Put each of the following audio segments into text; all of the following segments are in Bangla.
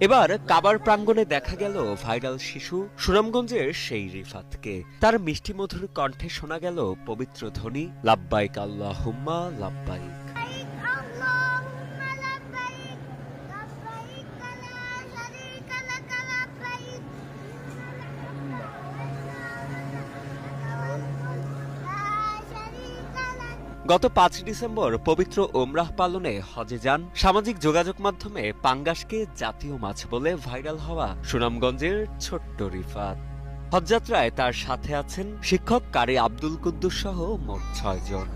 এবার কাবার প্রাঙ্গণে দেখা গেল ভাইরাল শিশু সুনামগঞ্জের সেই রিফাতকে। তার মিষ্টি মধুর কণ্ঠে শোনা গেল পবিত্র ধ্বনি, লাব্বাইক আল্লাহুম্মা লাব্বাইক। গত ৫ ডিসেম্বর পবিত্র ওমরাহ পালনে হজে যান। সামাজিক যোগাযোগ মাধ্যমে পাঙ্গাসকে জাতীয় মাছ বলে ভাইরাল হওয়া সুনামগঞ্জের ছোট্ট রিফাত। হজযাত্রায় তার সাথে আছেন শিক্ষক কারি আব্দুল কুদ্দুস সহ মোট ৬ জন।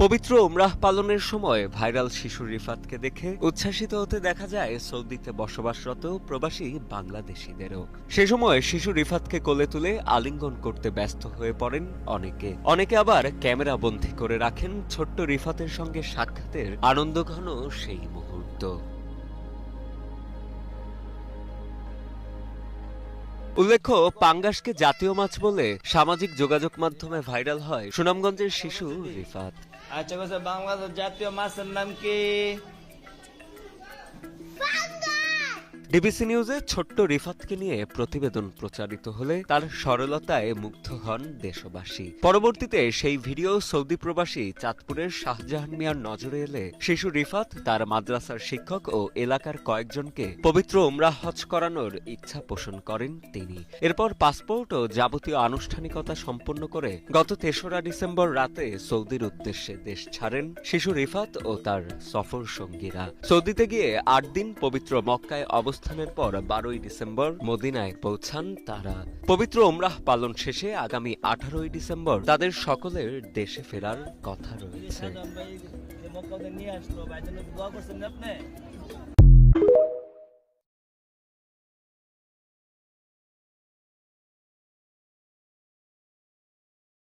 পবিত্র উমরাহ পালনের সময় ভাইরাল শিশু রিফাতকে দেখে উচ্ছ্বাসিত হতে দেখা যায় সৌদিতে বসবাসরত প্রবাসী বাংলাদেশিদেরও। সে সময় শিশু রিফাতকে কোলে তুলে আলিঙ্গন করতে ব্যস্ত হয়ে পড়েন অনেকে আবার ক্যামেরা বন্দী করে রাখেন ছোট্ট রিফাতের সঙ্গে সাক্ষাতের আনন্দঘন সেই মুহূর্ত। উল্লেখ্য, পাঙ্গাসকে জাতীয় মাছ বলে সামাজিক যোগাযোগ মাধ্যমে ভাইরাল হয় সুনামগঞ্জের শিশু রিফাত। আচ্ছা, বাংলাদেশ জাতীয় মাছের নাম কি? ডিবিসি নিউজে ছোট্ট রিফাতকে নিয়ে প্রতিবেদন প্রচারিত হলে তার সরলতায় মুগ্ধ হন দেশবাসী। পরবর্তীতে সেই ভিডিও সৌদি প্রবাসী চাঁদপুরের শাহজাহান মিয়ার নজরে এলে শিশু রিফাত তার মাদ্রাসার শিক্ষক ও এলাকার কয়েকজনকে পবিত্র উমরাহ হজ করানোর ইচ্ছা পোষণ করেন তিনি। এরপর পাসপোর্ট ও যাবতীয় আনুষ্ঠানিকতা সম্পন্ন করে গত ৩রা ডিসেম্বর রাতে সৌদির উদ্দেশ্যে দেশ ছাড়েন শিশু রিফাত ও তার সফর সঙ্গীরা। সৌদিতে গিয়ে ৮ দিন পবিত্র মক্কায় অবস্থানের পর ১২ই ডিসেম্বর মদিনায় পৌঁছান তারা। পবিত্র উমরাহ পালন শেষে আগামী ১৮ই ডিসেম্বর তাদের সকলের দেশে ফেরার কথা রয়েছে। নিয়ে আসলো,